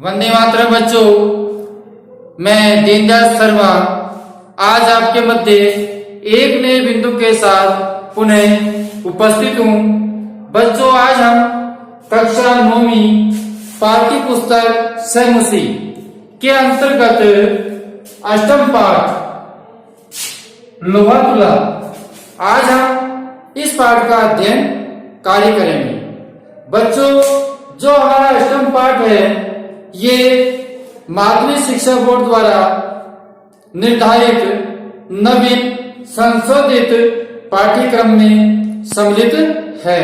वंदे मातरम बच्चों, मैं दीनदयाल शर्मा आज आपके मध्य एक नए बिंदु के साथ पुनः उपस्थित हूँ। बच्चों, आज हम कक्षा 9वीं पाठ्य पुस्तक समुसी के अंतर्गत अष्टम पाठ लोहा तुला, आज हम इस पाठ का अध्ययन कार्य करेंगे। बच्चों, जो हमारा अष्टम पाठ है ये माध्यमिक शिक्षा बोर्ड द्वारा निर्धारित नवीन संशोधित पाठ्यक्रम में सम्मिलित है।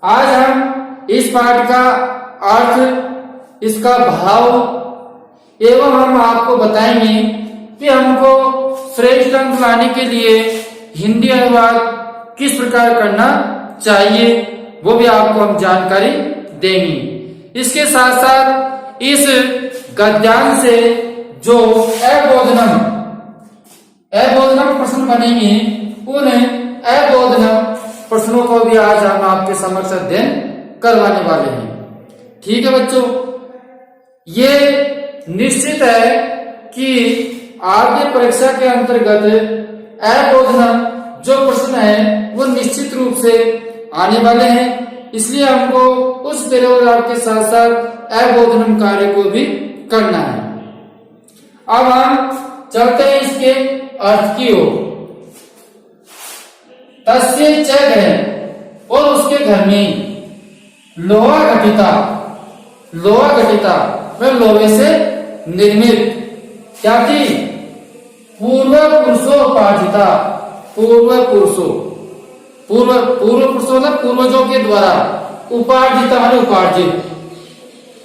आज हम इस पाठ का अर्थ, इसका भाव एवं हम आपको बताएंगे कि हमको श्रेष्ठ अंक लाने के लिए हिंदी अनुवाद किस प्रकार करना चाहिए, वो भी आपको हम जानकारी देंगे। इसके साथ साथ इस गद्यांश से जो अबोधनम प्रश्न बनेंगे, उन अबोधनम प्रश्नों को भी आज हम आपके समक्ष अध्ययन करवाने वाले हैं। ठीक है बच्चों, ये निश्चित है कि आपके परीक्षा के अंतर्गत अबोधनम जो प्रश्न है वो निश्चित रूप से आने वाले हैं, इसलिए हमको उस पैराग्राफ के साथ साथ अबोधनम कार्य को भी करना है। अब हम चलते हैं इसके अर्थ की ओर। तस्य च घर, और उसके घर में लोहा घटिता वह लोहे से निर्मित क्या थी? पूर्व पुरुषोपार्जिता, पूर्व पुरुषों मतलब पूर्वजों के द्वारा, उपार्जिता माने उपार्जित,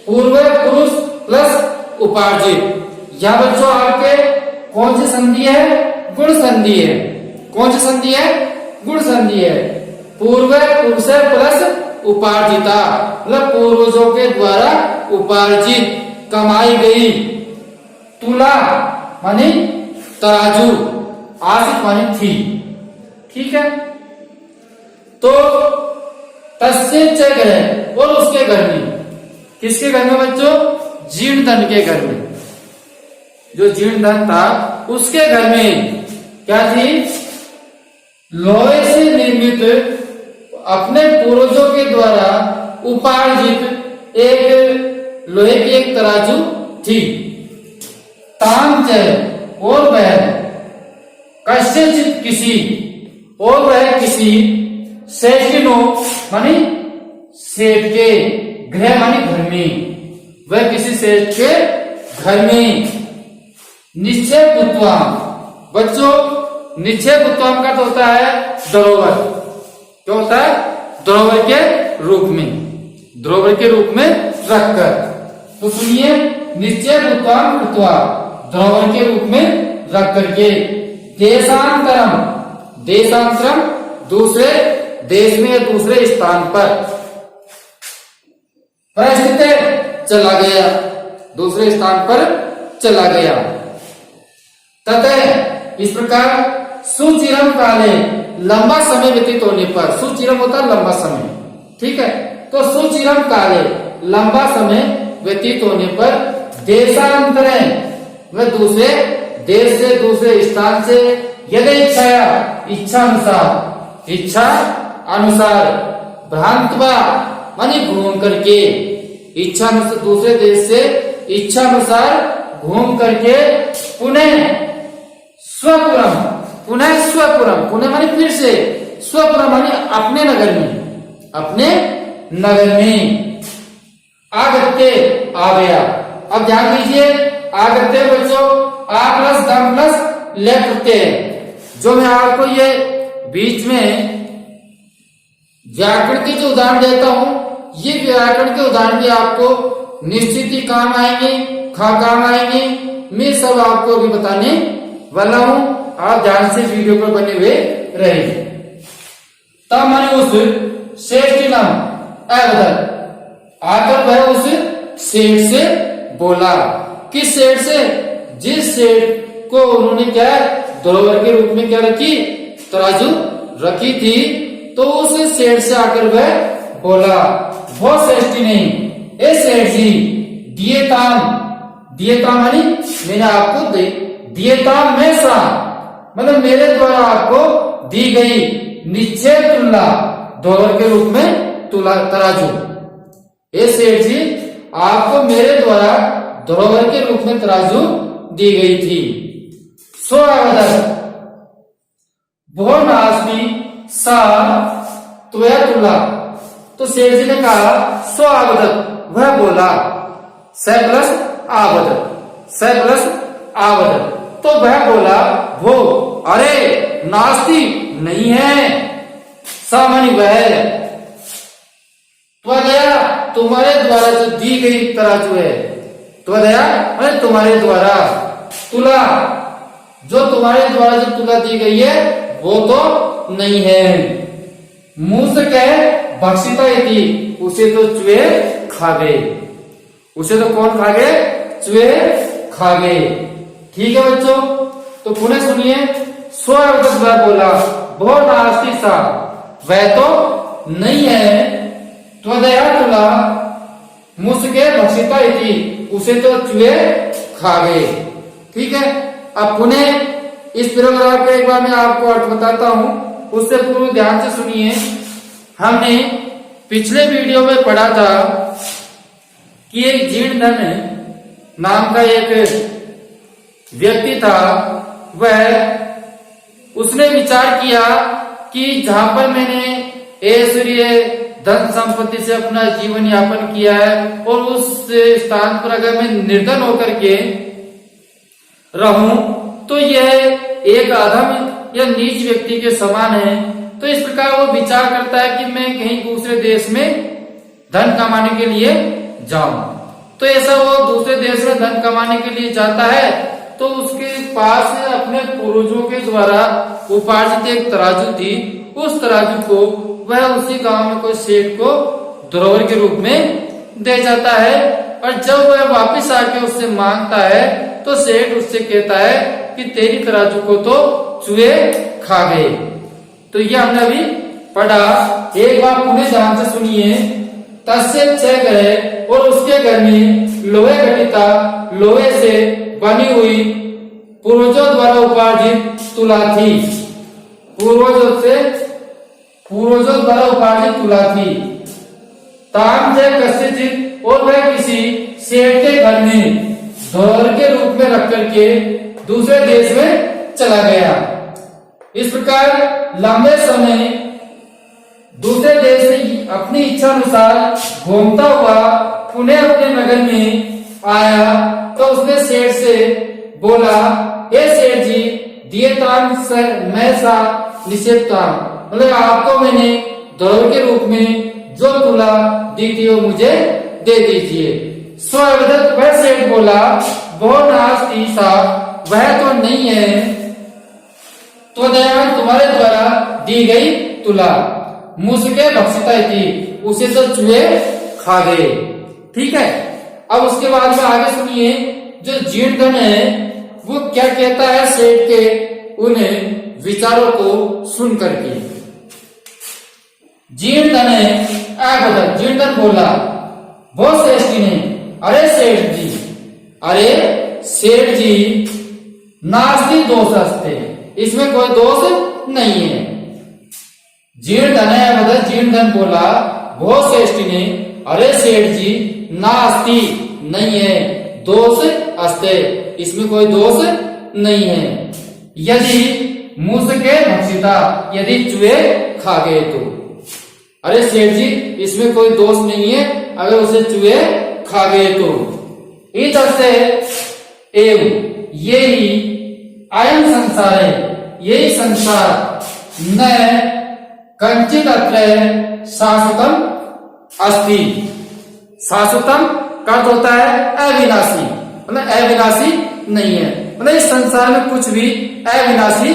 पूर्व पुरुष प्लस उपार्जित। यह बच्चों आपके कौन सी संधि है? गुण संधि है। कौन सी संधि है? गुण संधि है। पूर्व पुरुष प्लस उपार्जिता मतलब पूर्वजों के द्वारा उपार्जित कमाई गई। तुला माने तराजू, आसिक माने थी। ठीक है, तो तस्य च घर, और उसके घर में, किसके घर में बच्चों? जीर्णधन के घर में। जो जीर्णधन था उसके घर में क्या थी? लोहे से निर्मित अपने पूर्वजों के द्वारा उपार्जित एक लोहे की एक तराजू थी। ताम च, और वह कस्यचित किसी, और वह किसी सेठिनो मानी सेठ के, गृह मानी घर में, वह किसी सेठ के घर में निश्चय पुत्वाम। बच्चों, निश्चय पुत्वाम का तो होता है धरोहर। क्या होता है? धरोहर के रूप में, धरोहर के रूप में रखकर। तो सुनिए, निश्चय पुत्वाम कृत्वा, धरोहर के रूप में रख करके, देशांतरम दूसरे देश में, दूसरे स्थान पर परिस्थित चला गया, दूसरे स्थान पर चला गया। ततः इस प्रकार सुचिरम काले, लंबा समय व्यतीत होने पर, सुचिरम होता है लंबा समय, ठीक है, तो सुचिरम काले लंबा समय व्यतीत होने पर देशांतरे वह दूसरे देश से, दूसरे स्थान से, यदि इच्छा अनुसार भ्रांतवा मानी घूम करके, इच्छा अनुसार दूसरे देश से इच्छा अनुसार घूम करके पुनः स्वपुरम मानी फिर से, स्वपुरम मानी अपने नगर में आगत्य आ गया। अब ध्यान दीजिए, आगत्य बच्चों आ प्लस दम प्लस ले करते हैं। जो मैं आपको ये बीच में व्याकरण के जो उदाहरण देता हूं, ये व्याकरण के उदाहरण भी आपको निश्चित ही काम आएंगे, काम आएंगे। मैं सब आपको भी बताने वाला हूं, आप ध्यान से वीडियो पर बने हुए रहेंगे। तब मैंने उस श्रेष्ठिनम अवधर आकर वह उस सेठ से बोला। किस सेठ से? जिस सेठ को उन्होंने क्या धरोहर के रूप में क्या रखी? तराजू रखी थी। तो उस सेठ से आकर वह बोला, वो श्रेष्ठी नहीं, ए सेठ जी, दिएताम, दिएताम मानी मैंने आपको दिएताम में सा, मतलब मेरे द्वारा आपको दी गई निश्चय तुलना धरोहर के रूप में तुला तराजू। ए सेठ जी, आपको मेरे द्वारा धरोहर के रूप में तराजू दी गई थी। सो आवेदक वो नास्ती सा त्वया तुला। तो सेठ जी ने कहा सो आवेदक, वह बोला, स प्लस आवेदक, स प्लस आवेदक, तो वह बोला वो, अरे नास्ती नहीं है, सा मानी वह, त्वया तुम्हारे द्वारा जो दी गई तराजू है, त्वया माने तुम्हारे द्वारा, तुला जो तुम्हारे द्वारा जो तुला दी गई है वो तो नहीं है। मुंह से कहे भक्षिता थी, उसे तो चूहे खा गए, उसे तो कौन खा गए? चूहे खा गए। ठीक है बच्चों, तो पुनः सुनिए। स्वयं वह बोला, बहुत नास्ती सा, वह तो नहीं है, त्वया तुला मुझके भक्षिता थी, उसे तो चूहे खा गए। ठीक है, अब पुनः इस पैराग्राफ का एक बार मैं आपको अर्थ बताता हूं, उससे पूर्व ध्यान से सुनिए। हमने पिछले वीडियो में पढ़ा था कि एक जीर्णधन नाम का एक व्यक्ति था, वह उसने विचार किया कि जहां पर मैंने ऐश्वर्य धन संपत्ति से अपना जीवन यापन किया है और उस स्थान पर अगर मैं निर्धन होकर के रहूं तो यह एक अधम या नीच व्यक्ति के समान है। तो इस प्रकार वो विचार करता है कि मैं कहीं दूसरे देश में धन कमाने के लिए जाऊं। तो ऐसा वो दूसरे देश में धन कमाने के लिए जाता है, तो उसके पास अपने पूर्वजों के द्वारा उपार्जित एक तराजू थी। उस तराजू को वह उसी गांव में कोई सेठ को धरोहर के रूप में दे जाता है, और जब वह वापस आके उससे मांगता है तो सेठ उससे कहता है कि तेरी तराजू को तो चूहे खा गए। तो ये हमने अभी पढ़ा, एक बार पुनः ध्यान से सुनिए। तस्य छह गए और उसके घर में लोहे घटिता, लोहे से बनी हुई पूर्वजों द्वारा उपार्जित तुला थी, पूर्वजों द्वारा उपार्जित तुला थी। ताम जय कस्यचित, और वह किसी सेठ के घर में धरोहर के रूप में रख करके दूसरे देश में चला गया। इस प्रकार लंबे समय दूसरे देश से अपनी इच्छा अनुसार घूमता हुआ पुनः अपने नगर में आया, तो उसने सेठ से बोला, हे सेठ जी, दिएताम मैं सा निषेधताम, मतलब आपको मैंने धरोहर के रूप में जो तुला दी थी वो मुझे दे दीजिए। स्वयं वह सेठ बोला, बहुत नास्ती सा, वह तो नहीं है, तो तुम्हारे द्वारा दी गई तुला मुझके भक्षिता थी, उसे तो चूहे खा गए। ठीक है, अब उसके बाद में आगे सुनिए। जो जीर्णधन है वो क्या कहता है सेठ के उन्हें विचारों को सुन करके। जीर्णधन है, जीर्णधन बोला, बहुत श्रेष्ठी ने, अरे सेठ जी, अरे सेठ जी, नास्ती दोष अस्ते, इसमें कोई दोष नहीं है। जीर्णधन है, जीर्णधन बोला बहुत श्रेष्ठी ने, अरे सेठ जी, नास्ती नहीं है, दोष अस्ते, इसमें कोई दोष नहीं है। यदि मुझके भक्षिता, यदि चूहे खा गए तो, अरे सेठ जी, इसमें कोई दोष नहीं है अगर उसे चूहे खा गए तो। इधर से एवं यही अयम संसार है, यही संसार न कंचित अत्र शाश्वतम अस्ति। शाश्वतम का अर्थ होता है अविनाशी, मतलब अविनाशी नहीं है, मतलब इस संसार में कुछ भी अविनाशी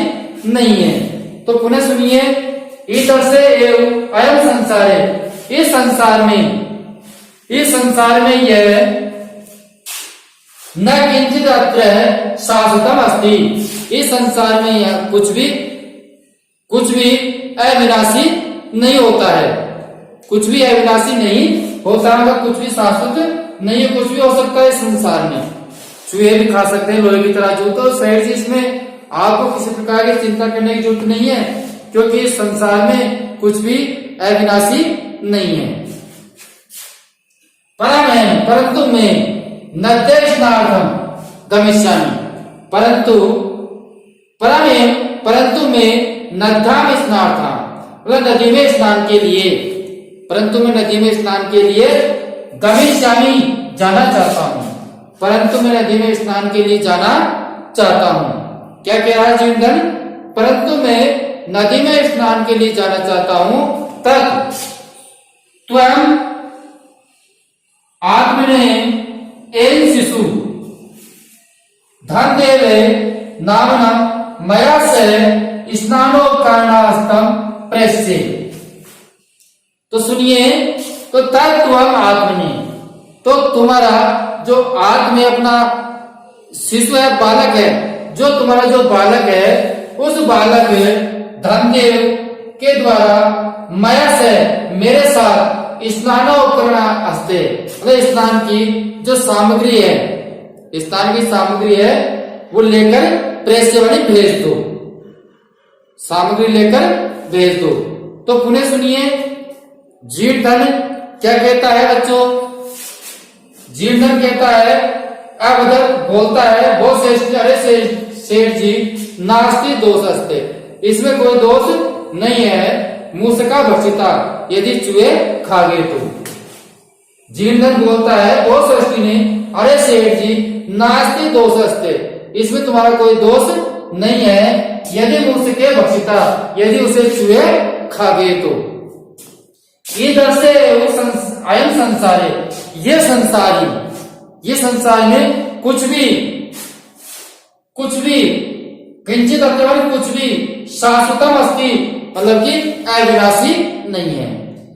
नहीं है। तो पुनः सुनिए, इधर से एवं अयम संसार है, इस संसार में यह न किंचित अत्र शाश्वतम अस्ति, इस संसार में यह कुछ भी अविनाशी नहीं होता है, कुछ भी अविनाशी नहीं होता है, कुछ भी शाश्वत नहीं है, कुछ भी हो सकता है संसार में। चूहे भी खा सकते हैं लोहे की तराजू। तो सेठ जी इसमें आपको किसी प्रकार की चिंता करने की जरूरत नहीं है, क्योंकि इस संसार में कुछ भी अविनाशी नहीं है। परंतु मैं नद्य स्नानार्थम गमिष्यामि, परंतु मैं नद्याम स्नानार्थम, मतलब नदी में स्नान के लिए, परंतु मैं नदी में स्नान के लिए गमिष्यामि जाना चाहता हूं, परंतु मैं नदी में स्नान के लिए जाना चाहता हूं। क्या कह रहा है जीवधन? परंतु मैं नदी में स्नान के लिए जाना चाहता हूं। तब त्वं आत्मने एन शिशु धनदेवे नामना मया से स्नानोपकरणास्तम प्रेष्ये। तो सुनिए, तो तत्त्वम आत्मने, तो तुम्हारा जो आत्म अपना शिशु है, बालक है, जो तुम्हारा जो बालक है, उस बालक धनदेव के द्वारा मया से मेरे साथ स्नानोपकरण अस्ते, मतलब स्नान की जो सामग्री है, स्नान की सामग्री है वो लेकर प्रेष्यवाणी भेज दो, सामग्री लेकर भेज दो। तो पुनः सुनिए, जीवधन क्या कहता है बच्चों? जीवधन कहता है, अब उधर बोलता है वो श्रेष्ठ, अरे सेठ जी नास्ति दोष अस्ते, इसमें कोई दोष नहीं है। मूसका भक्षिता, यदि चूहे खा गए तो। जीवधन बोलता है वो सृष्टि ने, अरे सेठ जी नास्ति दोष अस्ते, इसमें तुम्हारा कोई दोष नहीं है, यदि मूसके भक्षिता, यदि उसे चूहे खा गए तो। इधर से अयम संसारे, ये संसारी, ये संसार में कुछ भी किंचित अत्यवधि कुछ भी शाश्वतम अस्ति, मतलब कि अविनाशी नहीं है।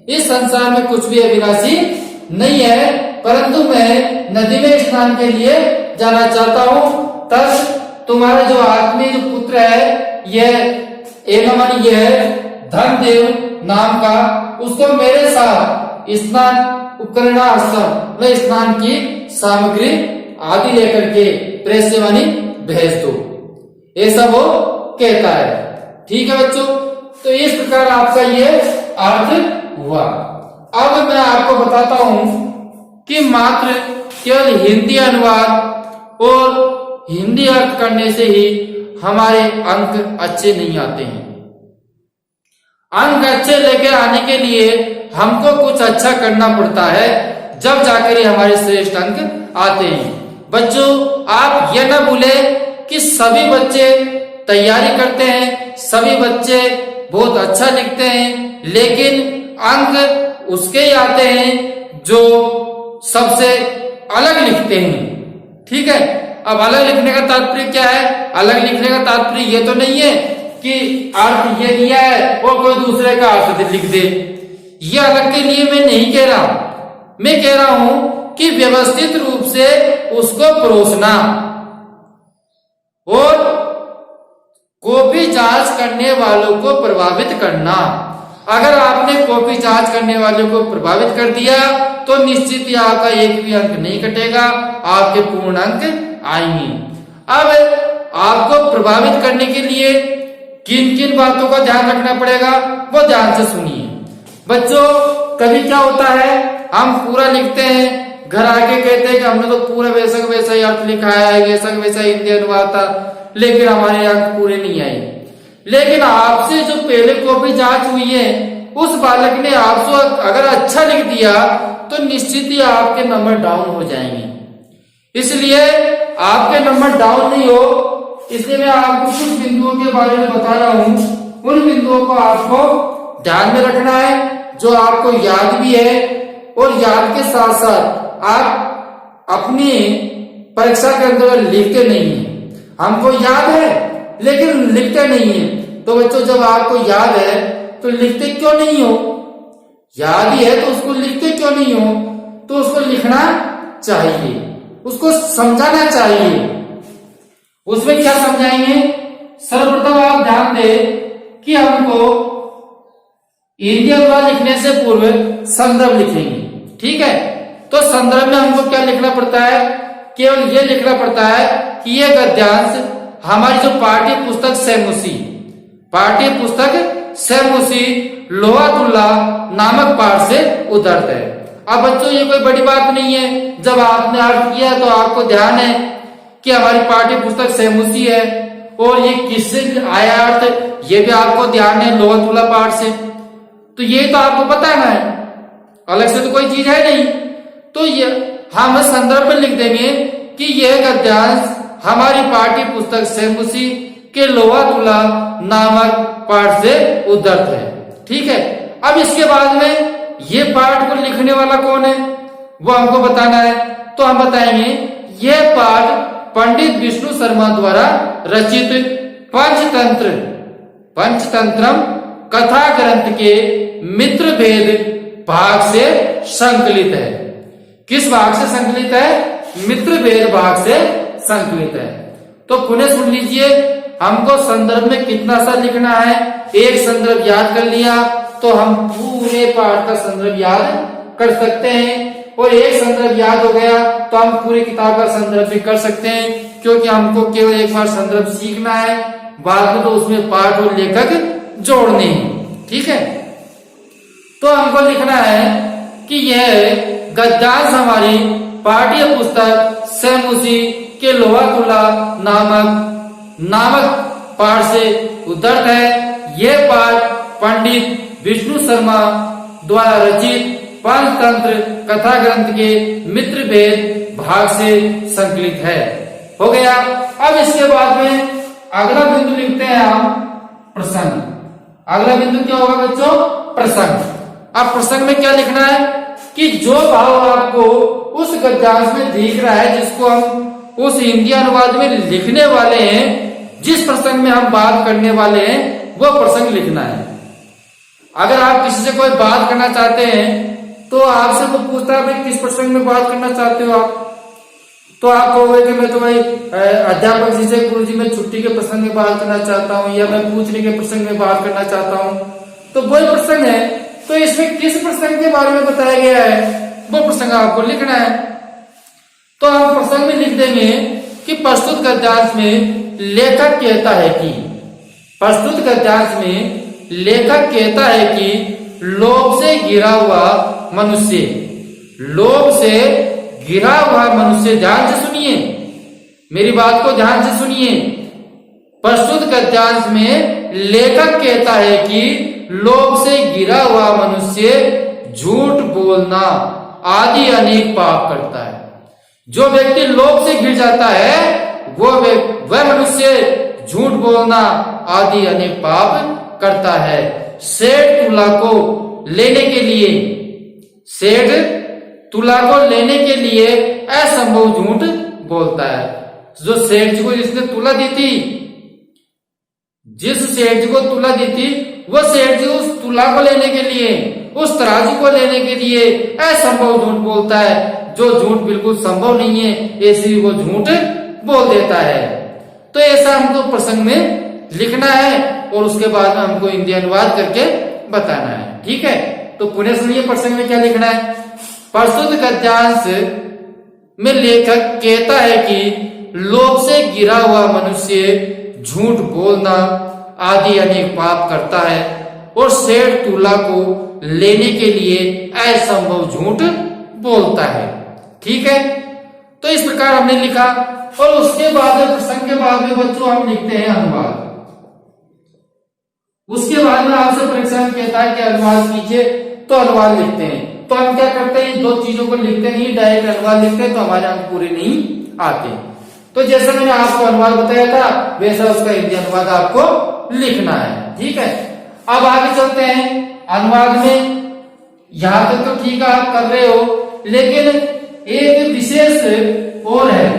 इस संसार में कुछ भी अविनाशी नहीं है, परंतु मैं नदी में स्नान के लिए जाना चाहता हूं। तब तुम्हारा जो आत्मीय जो पुत्र है, यह धनदेव नाम का, उसको मेरे साथ स्नान उपकरणार्थम, स्नान की सामग्री आदि लेकर के प्रेष्यवाणी भेज दो, ऐसा वो कहता है। ठीक है बच्चों, तो इस प्रकार आपका ये अर्थ हुआ। अब मैं आपको बताता हूं कि मात्र केवल हिंदी अनुवाद और हिंदी अर्थ करने से ही हमारे अंक अच्छे नहीं आते हैं। अंक अच्छे लेकर आने के लिए हमको कुछ अच्छा करना पड़ता है, जब जाकर ही हमारे श्रेष्ठ अंक आते हैं। बच्चों, आप ये ना भूले कि सभी बच्चे तैयारी करते हैं, सभी बच्चे बहुत अच्छा लिखते हैं, लेकिन अंक उसके ही आते हैं जो सबसे अलग लिखते हैं। ठीक है, अब अलग लिखने का तात्पर्य क्या है? अलग लिखने का तात्पर्य ये तो नहीं है कि अर्थ ये दिया है और कोई दूसरे का अर्थ लिख दे। ये अलग के लिए मैं नहीं कह रहा, मैं कह रहा हूं कि व्यवस्थित रूप से उसको परोसना और कॉपी जांच करने वालों को प्रभावित करना। अगर आपने कॉपी जांच करने वालों को प्रभावित कर दिया तो निश्चित ही आपका एक भी अंक नहीं कटेगा, आपके पूर्ण अंक आएंगे। अब आपको प्रभावित करने के लिए किन किन बातों का ध्यान रखना पड़ेगा, वो ध्यान से सुनिए। बच्चों, कभी क्या होता है, हम पूरा लिखते हैं, घर आके कहते हैं कि हमने तो पूरा वैसा का वैसा ही अर्थ लिखा है, वैसा का वैसा हिंदी अनुवाद था, लेकिन हमारे अंक पूरे नहीं आए। लेकिन आपसे जो पहले कॉपी जांच हुई है, उस बालक ने आपको अगर अच्छा लिख दिया तो निश्चित ही आपके नंबर डाउन हो जाएंगे। इसलिए आपके नंबर डाउन नहीं हो, इसलिए मैं आपको कुछ बिंदुओं के बारे में बता रहा हूं। उन बिंदुओं को आपको ध्यान में रखना है, जो आपको याद भी है, और याद के साथ साथ आप अपनी परीक्षा के अंदर लिखते नहीं है। हमको याद है लेकिन लिखते नहीं है। तो बच्चों, जब आपको याद है तो लिखते क्यों नहीं हो? याद ही है तो उसको लिखते क्यों नहीं हो? तो उसको लिखना चाहिए, उसको समझाना चाहिए। उसमें क्या समझाएंगे? सर्वप्रथम आप ध्यान दें कि हमको हिंदी अनुवाद लिखने से पूर्व संदर्भ लिखेंगे। ठीक है, तो संदर्भ में हमको क्या लिखना पड़ता है, केवल ये लिखना पड़ता है कि ये गद्यांश हमारी जो पाठ्य पुस्तक सैमुसी लोहातुल्ला नामक पाठ से उद्धृत है। अब बच्चों ये कोई बड़ी बात नहीं है, जब आपने अर्थ किया तो आपको ध्यान है कि हमारी पाठ्य पुस्तक सैमुसी है और ये किससे आया अर्थ, ये भी आपको ध्यान है, लोहातुल्ला पाठ से। तो ये तो आपको बताना है, अलग से तो कोई चीज है नहीं। तो ये हम संदर्भ में लिख देंगे कि यह गद्यांश हमारी पाठ्य पुस्तक सैमुसी के लोहातुल्ला नामक पाठ से उद्धृत है। ठीक है, अब इसके बाद में ये पाठ को लिखने वाला कौन है वो हमको बताना है। तो हम बताएंगे यह पाठ पंडित विष्णु शर्मा द्वारा रचित पंचतंत्रम कथा ग्रंथ के मित्र भेद भाग से संकलित है। किस भाग से संकलित है? मित्र भेद भाग से संकलित है। तो पुनः सुन लीजिए, हमको संदर्भ में कितना सा लिखना है। एक संदर्भ याद कर लिया तो हम पूरे पाठ का संदर्भ याद कर सकते हैं, और एक संदर्भ याद हो गया तो हम पूरी किताब का संदर्भ भी कर सकते हैं, क्योंकि हमको केवल एक बार संदर्भ सीखना है, बाद में तो उसमें पाठ और लेखक जोड़ने हैं। ठीक है, तो हमको लिखना है कि यह गद्यांश हमारी पाठ्य पुस्तक सैमुसी के लोहातुल्ला नामक पाठ से उद्धृत है। यह पाठ पंडित विष्णु शर्मा द्वारा रचित पंचतंत्र कथा ग्रंथ के मित्र भेद भाग से संकलित है। हो गया। अब इसके बाद में अगला बिंदु लिखते हैं हम प्रसंग। अगला बिंदु क्या होगा बच्चों? प्रसंग। अब प्रसंग में क्या लिखना है कि जो भाव आपको उस गद्यांश में दिख रहा है, जिसको हम उस हिंदी अनुवाद में लिखने वाले हैं, जिस प्रसंग में हम बात करने वाले हैं, वो प्रसंग लिखना है। अगर आप किसी से कोई बात करना चाहते हैं तो आपसे वो पूछता है भाई किस प्रसंग में बात करना चाहते हो आप, तो आप कहोगे कि मैं तो भाई अध्यापक जी से गुरुजी मैं छुट्टी के प्रसंग में बात करना चाहता हूँ, या मैं पूछने के प्रसंग में बात करना चाहता हूँ, तो वही प्रसंग है। तो इसमें किस प्रसंग के बारे में बताया गया है वो प्रसंग आपको लिखना है। तो हम प्रसंग में लिख देंगे कि प्रस्तुत गद्यांश में लेखक कहता है कि लोभ से घिरा हुआ मनुष्य, ध्यान से सुनिए, मेरी बात को ध्यान से सुनिए। प्रस्तुत गद्यांश में लेखक कहता है कि लोभ से घिरा हुआ मनुष्य झूठ बोलना आदि अनेक पाप करता है। जो व्यक्ति लोभ से घिर जाता है वह मनुष्य झूठ बोलना आदि अनेक पाप करता है। सेठ तुला को लेने के लिए असंभव झूठ बोलता है। जो सेठ जी को जिसने तुला दी थी, जिस सेठ जी को तुला दी थी, वो सेठ जी उस तुला को लेने के लिए, उस तराजू को लेने के लिए असंभव झूठ बोलता है। जो झूठ बिल्कुल संभव नहीं है, ऐसे वो झूठ बोल देता है। तो ऐसा हमको प्रसंग में लिखना है और उसके बाद में हमको हिंदी अनुवाद करके बताना है। ठीक है, तो पुनः सुनिए प्रसंग में क्या लिखना है। प्रस्तुत गद्यांश में लेखक कहता है कि लोभ से घिरा हुआ मनुष्य झूठ बोलना आदि अनेक पाप करता है और सेठ तुला को लेने के लिए असंभव झूठ बोलता है। ठीक है, तो इस प्रकार हमने लिखा, और उसके बाद प्रसंग के बाद में बच्चों हम लिखते हैं अनुवाद। उसके बाद में आपसे परीक्षा में कहता है कि अनुवाद कीजिए, तो अनुवाद लिखते हैं। तो हम क्या करते हैं, दो चीजों को लिखते नहीं, डायरेक्ट अनुवाद लिखते हैं, तो हमारे अंक पूरे नहीं आते। तो जैसा मैंने आपको अनुवाद बताया था वैसा उसका हिंदी अनुवाद आपको लिखना है। ठीक है, अब आगे चलते हैं अनुवाद में। यहां तक तो ठीक है आप कर रहे हो, लेकिन एक विशेष और है।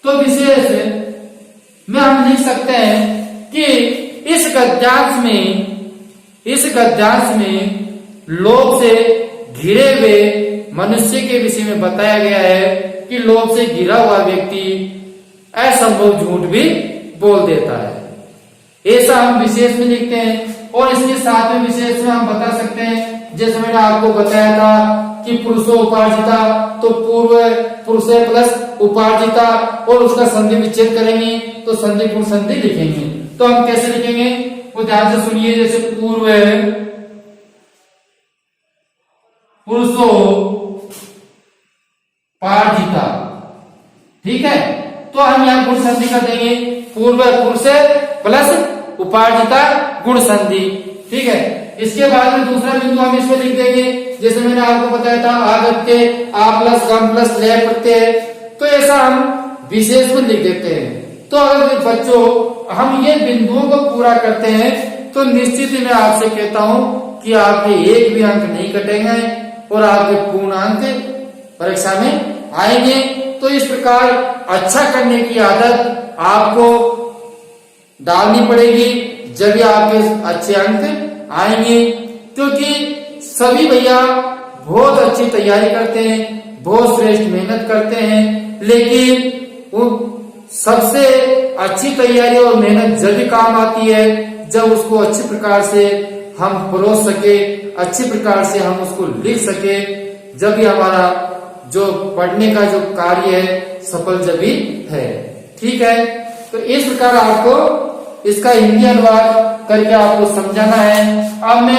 तो विशेष में हम लिख सकते हैं कि इस गद्यांश में लोभ से घिरे हुए मनुष्य के विषय में बताया गया है कि लोभ से घिरा हुआ व्यक्ति असंभव झूठ भी बोल देता है। ऐसा हम विशेष में लिखते हैं, और इसके साथ में विशेष में हम बता सकते हैं, जैसे मैंने आपको बताया था कि पुरुषो उपार्जिता, तो पूर्व पुरुष प्लस उपार्जिता और उसका संधि विच्छेद करेंगे तो संधि गुण संधि लिखेंगे। तो हम कैसे लिखेंगे वो ध्यान से सुनिए। जैसे पूर्व पुरुषो पार्जिता, ठीक है, तो हम यहाँ गुण संधि कर देंगे, पूर्व पुरुष प्लस उपार्जिता गुण संधि, ठीक है। इसके बाद में दूसरा बिंदु हम इसमें लिख देंगे, जैसे मैंने आपको बताया था आगत्य आ प्लस गम प्लस ले प्रत्यय, तो ऐसा हम विशेष में लिख देते हैं। तो अगर बच्चों हम ये बिंदुओं को पूरा करते हैं तो निश्चित ही मैं आपसे कहता हूं कि आपके एक भी अंक नहीं कटेंगे और आपके पूर्ण अंक परीक्षा में आएंगे। तो इस प्रकार अच्छा करने की आदत आपको डालनी पड़ेगी, जब आपके अच्छे अंक आएंगे। क्योंकि सभी भैया बहुत अच्छी तैयारी करते हैं, बहुत श्रेष्ठ मेहनत करते हैं, लेकिन वो सबसे अच्छी तैयारी और मेहनत जब भी काम आती है जब उसको अच्छी प्रकार से हम परोस सके, अच्छी प्रकार से हम उसको लिख सके, जब भी हमारा जो पढ़ने का जो कार्य है सफल जब भी है, ठीक है। तो इस प्रकार आपको इसका हिंदी अनुवाद करके आपको समझाना है। अब मैं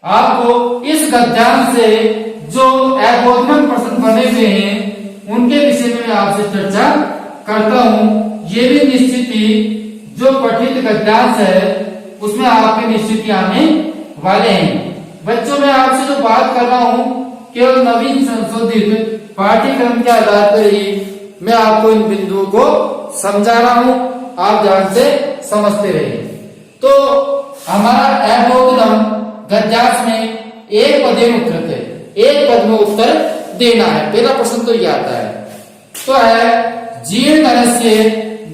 आपको इस गद्यांश से जो अबोधन प्रश्न बने हुए हैं उनके विषय में मैं आपसे चर्चा करता हूं। ये भी निश्चित ही जो पठित गद्यांश है उसमें आपके निश्चित ही आने वाले हैं। बच्चों मैं आपसे जो बात कर रहा हूं केवल नवीन संशोधित पाठ्यक्रम के आधार पर ही मैं आपको इन बिंदुओं को समझा रहा हूं, आप ध्यान से समझते रहिए। तो हमारा अबोधन गद्यांश में एक पदेन उत्तर है, एक पद में उत्तर देना है। पहला प्रश्न तो ये आता है, तो है जीर्ण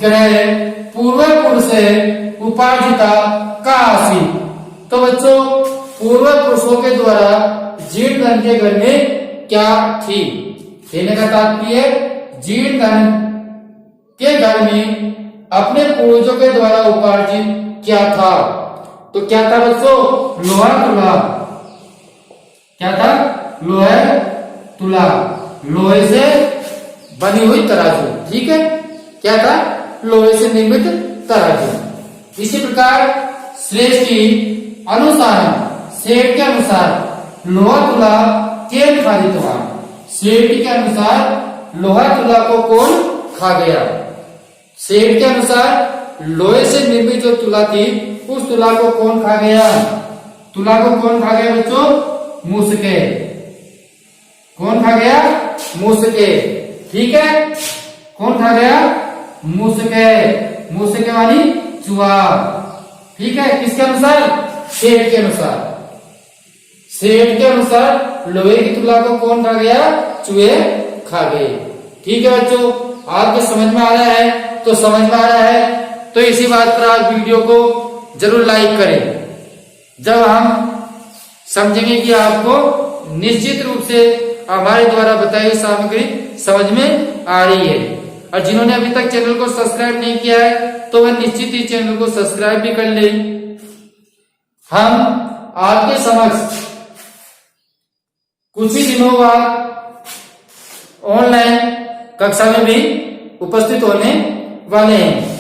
ग्रह पूर्व पुरुष उपार्जिता का आसी। तो बच्चों पूर्व पुरुषों के द्वारा जीर्ण धन के घर में क्या थी, कहने का तात्पर्य जीर्ण धन के घर में अपने पूर्वजों के द्वारा उपार्जित क्या था। तो क्या था बच्चों, लोहा तुला। क्या था, लोहा तुला, लोहे से बनी हुई तराजू, ठीक है। क्या था, लोहे से निर्मित तराजू। इसी प्रकार श्रेष्ठ की अनुसार, सेठ के अनुसार लोहा तुला के खादितवान, सेठ के अनुसार लोहा तुला को कौन खा गया। सेठ के अनुसार लोहे से निर्मित जो तुला थी उस तुला को कौन खा गया, तुला को कौन खा गया बच्चों, मूसके। कौन खा गया, मूसके, ठीक है। कौन खा गया, मूसके, मूसके वाली चूहा, ठीक है। किसके अनुसार, सेठ के अनुसार, सेठ के अनुसार लोहे की तुला को कौन खा गया, चूहे खा गए, ठीक है बच्चों। आपके समझ में आ रहा है, तो समझ में आ रहा है तो इसी बात पर आप वीडियो को जरूर लाइक करें। जब हम समझेंगे कि आपको निश्चित रूप से हमारे द्वारा बताई सामग्री समझ में आ रही है। और जिन्होंने अभी तक चैनल को सब्सक्राइब नहीं किया है तो वह निश्चित ही चैनल को सब्सक्राइब भी कर ले। हम आपके समक्ष कुछ ही दिनों बाद ऑनलाइन कक्षा में भी उपस्थित होने वाले हैं।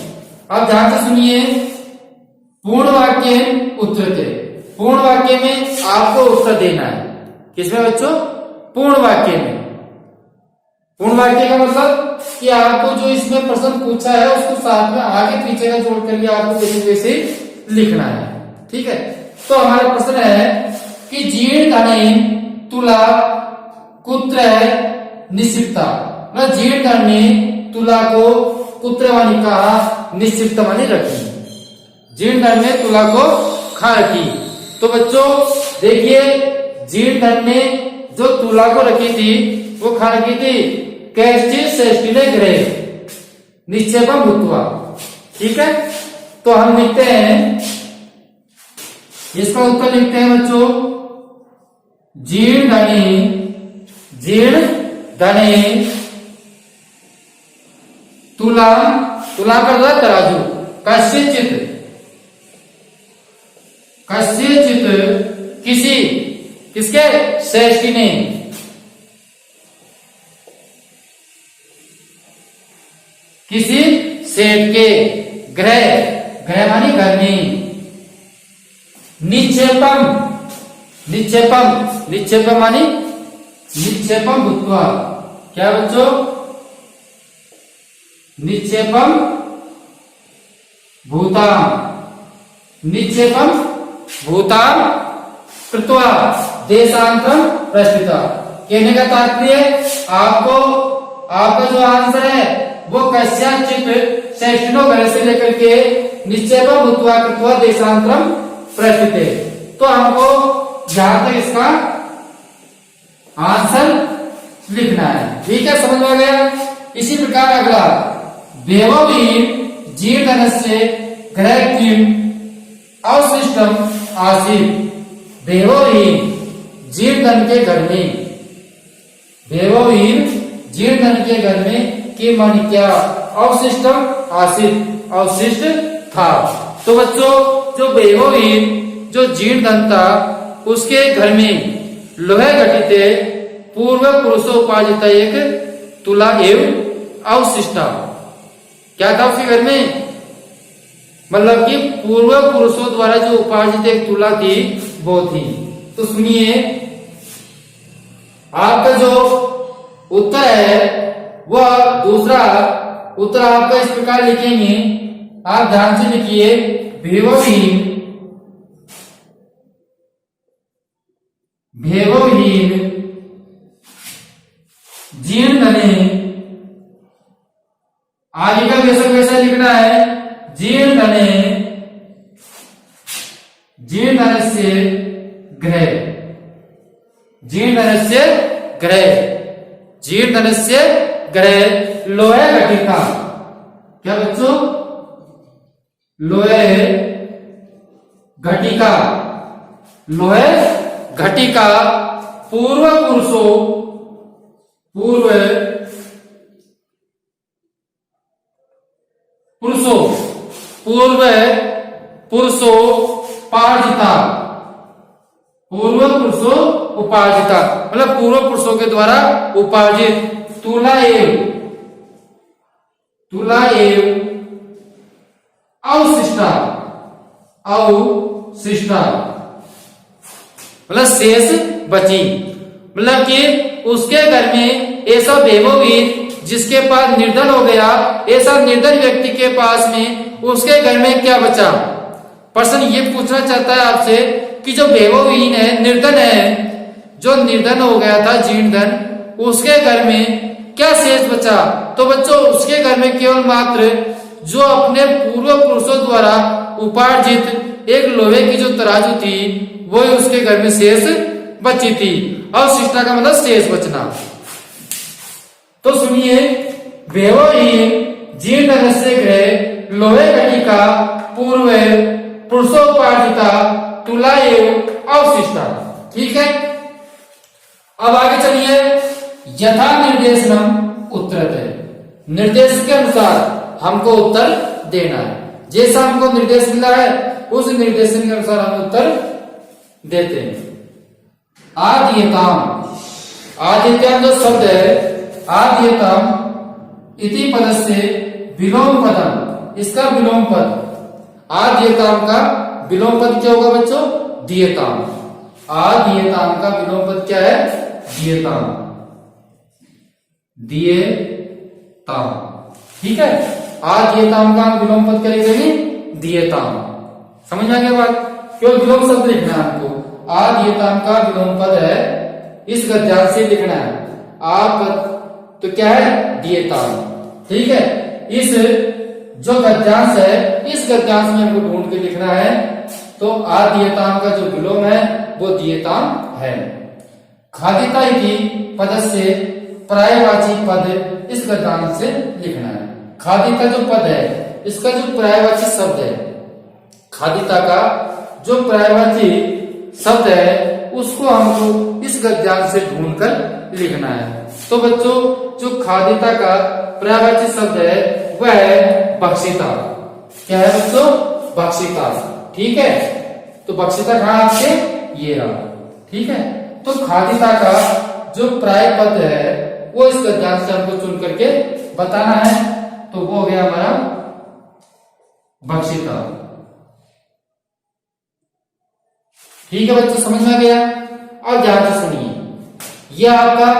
आप ध्यान से सुनिए, पूर्ण वाक्य उत्तर थे। पूर्ण वाक्य में आपको उत्तर देना है, किसमें बच्चों, पूर्ण वाक्य में। पूर्ण वाक्य का मतलब कि आपको जो इसमें प्रश्न पूछा है उसको साथ में आगे पीछे का जोड़ करके आपको जैसे वैसे लिखना है, ठीक है। तो हमारा प्रश्न है कि जीर्ण धने तुला कुत्र निश्चितता, मतलब जीर्ण धन ने तुला को कुत्र वाली कहा, निश्चितता वाली रखी। जीर्ण धन ने तुला को खा रखी। तो बच्चों देखिए, जीर्ण धन ने जो तुला को रखी थी वो खा रखी थी कैश्चित श्रेष्ठिने ग्रह निक्षेपम भूत्वा, ठीक है। तो हम लिखते हैं, इसका उत्तर लिखते हैं बच्चों, जीर्ण धने तुला, तुला कर रहा तराजू, कस्यचित किसी, किसके, श्रेष्ठिने, किसी सेठ के, गृह, गृह मानी घर में, निक्षेपम, निक्षेपम, निक्षेपम मानी निक्षेपम भूत्वा, क्या बच्चों, निक्षेपम भूताम, निक्षेपम भूताम कृत्वा देशांतरम प्रस्थिता। कहने का तात्पर्य आपको, आपका जो आंसर है वो कस्याचित श्रेष्ठिनो घर से लेकर के निक्षेपम भूत्वा कृत्वा देशांतरम प्रस्थित। तो हमको जहां तक इसका आंसर लिखना है, ठीक है, समझ में आ गया। इसी प्रकार अगला, देवोवीर जीर्णस्य ग्रह किम अवशिष्टम आसीत। देवोवीर जीर्णन के घर में, देवोवीर जीर्णन के घर में कि मन क्या अवशिष्टम आसीत, अवशिष्ट था। तो बच्चों जो देवोवीर जो जीर्णन था उसके घर में लोहे घटित पूर्व पुरुषोपार्जित एक तुला एवं अवशिष्टा। क्या था उसके घर में, मतलब कि पूर्व पुरुषों द्वारा जो उपार्जित एक तुला थी वो थी। तो सुनिए, आपका जो उत्तर है वह दूसरा उत्तर आपका इस प्रकार लिखेंगे, आप ध्यान से लिखिए। भेवहीन, भेवहीन जीर्णने, आगे का वैसा वैसा लिखना है, जीर्णने, जीर्णनस्य गृह, जीर्णनस्य गृह, जीर्णनस्य गृह लोहे घटिका। क्या बच्चों, लोहे घटिका, लोहे घटिका पूर्व पुरुषों, पूर्व पुरुषों, पूर्व पुरुषों पार्जिता, पूर्व पुरुषों उपार्जिता, मतलब पूर्व पुरुषों के द्वारा उपार्जित तुला एव, तुला एव अवशिष्टा, अवशिष्टा मतलब शेष बची। मतलब कि उसके घर में ऐसा देवोवीर जिसके पास निर्धन हो गया, ऐसा निर्धन व्यक्ति के पास में उसके घर में क्या बचा। प्रश्न ये पूछना चाहता है आपसे कि जो देवोवीन है, निर्धन है, जो निर्धन हो गया था जीर्णधन, उसके घर में क्या शेष बचा। तो बच्चों उसके घर में केवल मात्र जो अपने पूर्व पुरुषों द्वारा उपार्जित एक लोहे की जो तराजू थी वो उसके घर में शेष बची थी। अवशिष्टा का मतलब शेष बचना। तो सुनिए, देवोहीन जीर्णनस्य गृह लोहे घटिका पूर्व पुरुषोपार्जिता तुला एव अवशिष्टा। ठीक है, अब आगे चलिए। यथा निर्देशनम उत्तरते, निर्देश के अनुसार हमको उत्तर देना है। जैसा हमको निर्देश मिला है उस निर्देशन के अनुसार हम उत्तर देते हैं। आद्यताम, आद्यताम जो शब्द है, आद्यताम इति पद से विलोम पदम, इसका विलोम पद, आद्यताम का विलोम पद क्या होगा बच्चों, दियताम। आद्यताम का विलोम पद क्या है, दियताम, दियताम। ठीक है, आद्यताम का विलोम पद क्या लिखेंगे, दियताम। समझ में आ गया बात, क्यों विलोम शब्द लिखना है आपको। आद्यताम का विलोम पद है, इस गद्यांश से लिखना है। आप तो क्या है, दियताम। ठीक है, इस जो गद्यांश है इस गद्यांश में हमको ढूंढ के लिखना है। तो आद्यताम का जो विलोम है वो दियताम है। खादिता इति पद से पर्यायवाची पद इस गद्यांश से लिखना है। खादिता जो पद है इसका जो पर्यायवाची शब्द है, खादिता का जो पर्यायवाची शब्द है उसको हमको इस गद्यांश से ढूंढकर लिखना है। तो बच्चों जो खादिता का पर्यायवाची शब्द है वह है बक्षिता। क्या है बच्चों, बक्षिता। ठीक है, तो बक्षिता कहां आपके, ये रहा। ठीक है, तो खादिता का जो प्राय पद है वो इस गद्यांश से हमको चुन करके बताना है। तो वो हो गया हमारा भक्षिता। ठीक है बच्चों, समझ में आ गया। अब ध्यान से सुनिए, यह आपका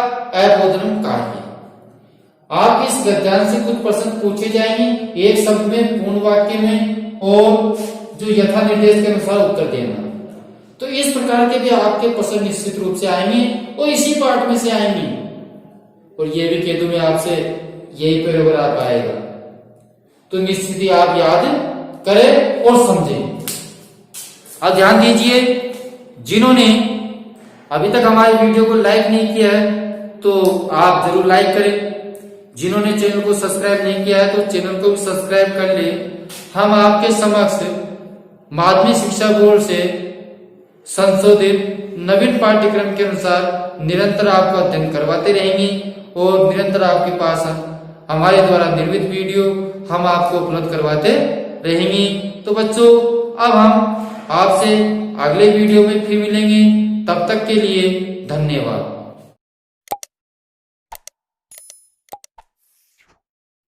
अबोधनम कार्य है। आप इस गद्यांश से कुछ प्रश्न पूछे जाएंगे, एक शब्द में, पूर्ण वाक्य में, और जो यथा निर्देश के अनुसार उत्तर देना। तो इस प्रकार के भी आपके प्रश्न निश्चित रूप से आएंगे और इसी पार्ट में से आएंगे। और ये भी कह दूं मैं आपसे, यही पैराग्राफ आएगा, तो निश्चित ही आप याद करें और समझें। अब ध्यान दीजिए, जिन्होंने अभी तक हमारे वीडियो को लाइक नहीं किया है तो आप जरूर लाइक करें। जिन्होंने चैनल को सब्सक्राइब नहीं किया है तो चैनल को भी सब्सक्राइब कर ले। हम आपके समक्ष माध्यमिक शिक्षा बोर्ड से संशोधित नवीन पाठ्यक्रम के अनुसार निरंतर आपका अध्ययन करवाते रहेंगे और निरंतर आपके पास हमारे द्वारा निर्मित वीडियो हम आपको उपलब्ध करवाते रहेंगे। तो बच्चों, अब हम आपसे अगले वीडियो में फिर मिलेंगे। तब तक के लिए धन्यवाद।